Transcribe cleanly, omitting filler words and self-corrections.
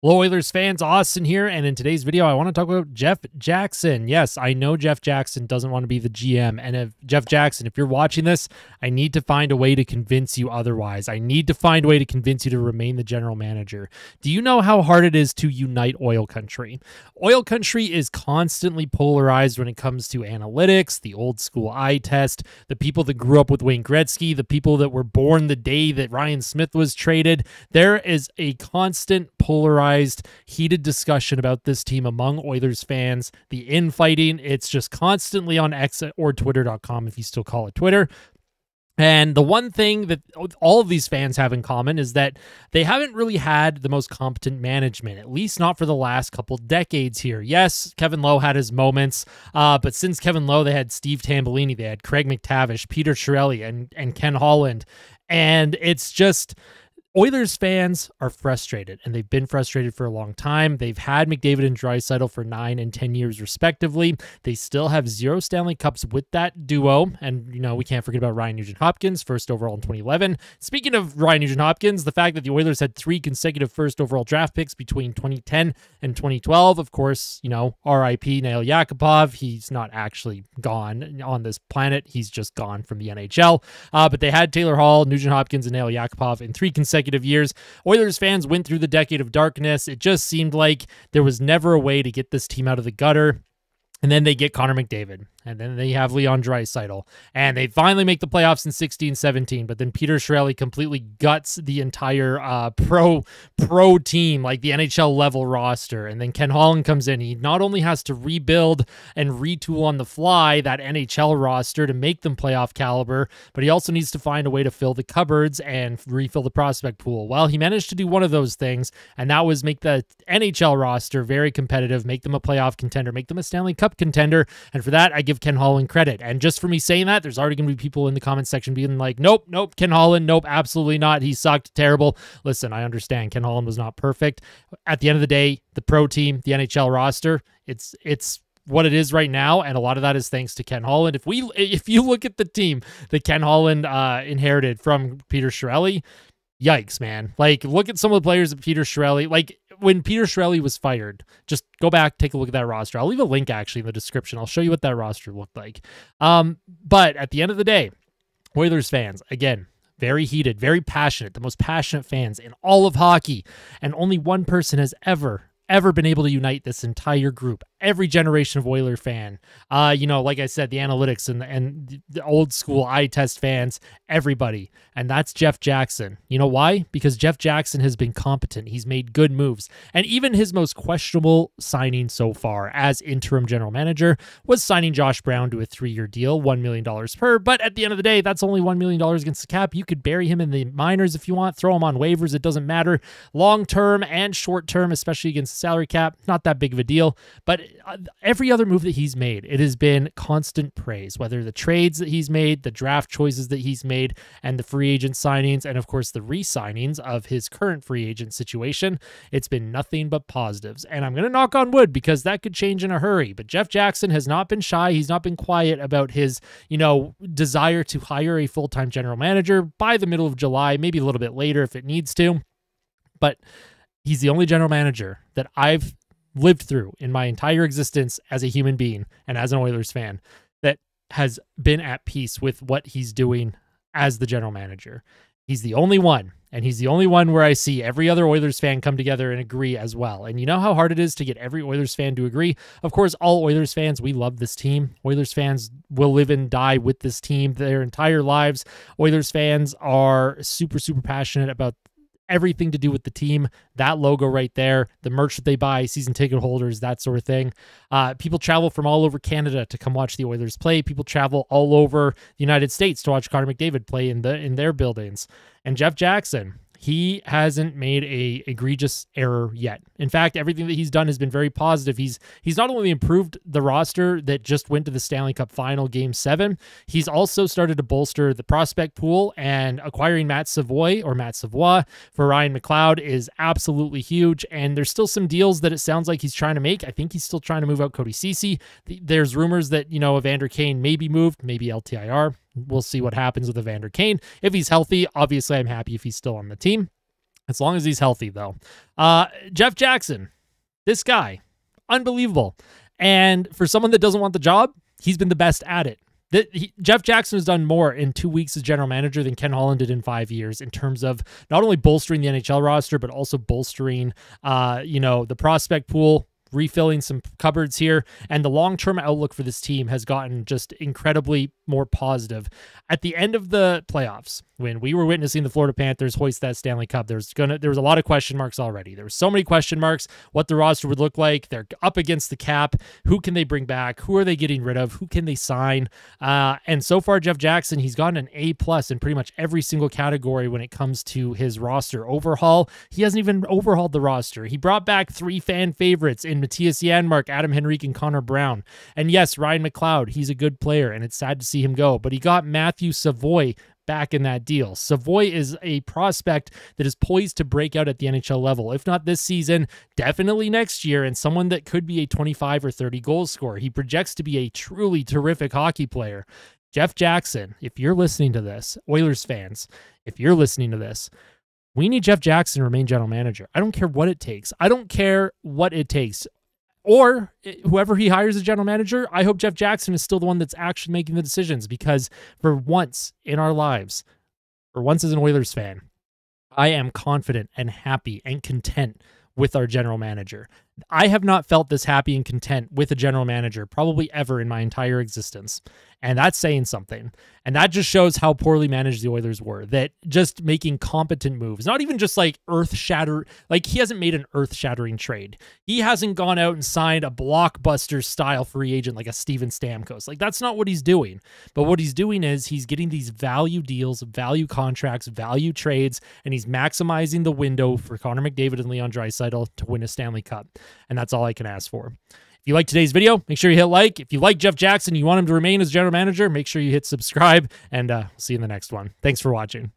Hello Oilers fans, Austin here, and in today's video I want to talk about Jeff Jackson. Yes, I know Jeff Jackson doesn't want to be the GM, and if Jeff Jackson, if you're watching this, I need to find a way to convince you otherwise. I need to find a way to convince you to remain the general manager. Do you know how hard it is to unite oil country? Oil country is constantly polarized when it comes to analytics, the old school eye test, the people that grew up with Wayne Gretzky, the people that were born the day that Ryan Smith was traded. There is a constant polarized, heated discussion about this team among Oilers fans. The infighting, it's just constantly on X or Twitter.com if you still call it Twitter. And the one thing that all of these fans have in common is that they haven't really had the most competent management, at least not for the last couple decades here. Yes, Kevin Lowe had his moments, but since Kevin Lowe, they had Steve Tambellini, they had Craig McTavish, Peter Chiarelli, and Ken Holland. And it's just... Oilers fans are frustrated, and they've been frustrated for a long time. They've had McDavid and Draisaitl for 9 and 10 years, respectively. They still have 0 Stanley Cups with that duo, and, you know, we can't forget about Ryan Nugent-Hopkins, first overall in 2011. Speaking of Ryan Nugent-Hopkins, the fact that the Oilers had 3 consecutive first overall draft picks between 2010 and 2012, of course, you know, R.I.P. Nail Yakupov. He's not actually gone on this planet. He's just gone from the NHL. But they had Taylor Hall, Nugent-Hopkins, and Nail Yakupov in 3 consecutive years. Oilers fans went through the decade of darkness. It just seemed like there was never a way to get this team out of the gutter. And then they get Connor McDavid. And then they have Leon Draisaitl. And they finally make the playoffs in 16-17. But then Peter Chiarelli completely guts the entire pro team, like the NHL level roster. And then Ken Holland comes in. He not only has to rebuild and retool on the fly that NHL roster to make them playoff caliber, but he also needs to find a way to fill the cupboards and refill the prospect pool. Well, he managed to do one of those things, and that was make the NHL roster very competitive, make them a playoff contender, make them a Stanley Cup contender. And for that, I give Ken Holland credit. And just for me saying that, there's already going to be people in the comment section being like, nope, Ken Holland, nope, absolutely not. He sucked, terrible. Listen, I understand Ken Holland was not perfect. At the end of the day, the pro team, the NHL roster, it's what it is right now, and a lot of that is thanks to Ken Holland. If you look at the team that Ken Holland inherited from Peter Chiarelli, yikes, man. Like, look at some of the players that Peter Chiarelli, like, when Peter Chiarelli was fired, just go back, take a look at that roster. I'll leave a link actually in the description. I'll show you what that roster looked like. But at the end of the day, Oilers fans, again, very heated, very passionate, the most passionate fans in all of hockey. And only one person has ever been able to unite this entire group. Every generation of Oiler fan, you know, like I said, the analytics and the old school eye test fans, everybody. And that's Jeff Jackson. You know why? Because Jeff Jackson has been competent. He's made good moves. And even his most questionable signing so far as interim general manager was signing Josh Brown to a 3-year deal, $1 million per. But at the end of the day, that's only $1 million against the cap. You could bury him in the minors if you want, throw him on waivers. It doesn't matter. Long-term and short-term, especially against the salary cap, not that big of a deal. But every other move that he's made, it has been constant praise, whether the trades that he's made, the draft choices that he's made, and the free agent signings, and of course the re-signings of his current free agent situation. It's been nothing but positives. And I'm going to knock on wood because that could change in a hurry. But Jeff Jackson has not been shy. He's not been quiet about his, you know, desire to hire a full-time general manager by the middle of July, maybe a little bit later if it needs to. But he's the only general manager that I've lived through in my entire existence as a human being and as an Oilers fan that has been at peace with what he's doing as the general manager. He's the only one, and he's the only one where I see every other Oilers fan come together and agree as well. And you know how hard it is to get every Oilers fan to agree? Of course, all Oilers fans, we love this team. Oilers fans will live and die with this team their entire lives. Oilers fans are super, super passionate about everything to do with the team, that logo right there, the merch that they buy, season ticket holders, that sort of thing. People travel from all over Canada to come watch the Oilers play. People travel all over the United States to watch Connor McDavid play in their buildings. And Jeff Jackson, he hasn't made a egregious error yet. In fact, everything that he's done has been very positive. He's not only improved the roster that just went to the Stanley Cup final Game 7, he's also started to bolster the prospect pool, and acquiring Matt Savoy for Ryan McLeod is absolutely huge. And there's still some deals that it sounds like he's trying to make. I think he's still trying to move out Cody Ceci. There's rumors that, you know, Evander Kane may be moved, maybe LTIR. We'll see what happens with Evander Kane. If he's healthy, obviously I'm happy if he's still on the team. as long as he's healthy, though. Jeff Jackson, this guy, unbelievable. And for someone that doesn't want the job, he's been the best at it. Jeff Jackson has done more in 2 weeks as general manager than Ken Holland did in 5 years in terms of not only bolstering the NHL roster, but also bolstering, the prospect pool, refilling some cupboards here, and the long-term outlook for this team has gotten just incredibly more positive. At the end of the playoffs, when we were witnessing the Florida Panthers hoist that Stanley Cup, there was a lot of question marks already. There were so many question marks, what the roster would look like. They're up against the cap. Who can they bring back? Who are they getting rid of? Who can they sign? And so far, Jeff Jackson, he's gotten an A+ in pretty much every single category when it comes to his roster overhaul. He hasn't even overhauled the roster. He brought back 3 fan favorites in Matthias Janmark, Adam Henrique, and Connor Brown. And yes, Ryan McLeod, he's a good player, and it's sad to see him go, but he got Matthew Savoy back in that deal. Savoy is a prospect that is poised to break out at the NHL level. If not this season, definitely next year, and someone that could be a 25 or 30 goal scorer. He projects to be a truly terrific hockey player. Jeff Jackson, if you're listening to this, Oilers fans, if you're listening to this, we need Jeff Jackson to remain general manager. I don't care what it takes. I don't care what it takes. Or whoever he hires as general manager, I hope Jeff Jackson is still the one that's actually making the decisions, because for once in our lives, for once as an Oilers fan, I am confident and happy and content with our general manager. I have not felt this happy and content with a general manager probably ever in my entire existence. And that's saying something. And that just shows how poorly managed the Oilers were, that just making competent moves, not even just like he hasn't made an earth-shattering trade. He hasn't gone out and signed a blockbuster style free agent like a Steven Stamkos. Like, that's not what he's doing. But what he's doing is he's getting these value deals, value contracts, value trades, and he's maximizing the window for Connor McDavid and Leon Draisaitl to win a Stanley Cup. And that's all I can ask for. If you like today's video, make sure you hit like. If you like Jeff Jackson, you want him to remain as general manager, make sure you hit subscribe, and see you in the next one. Thanks for watching.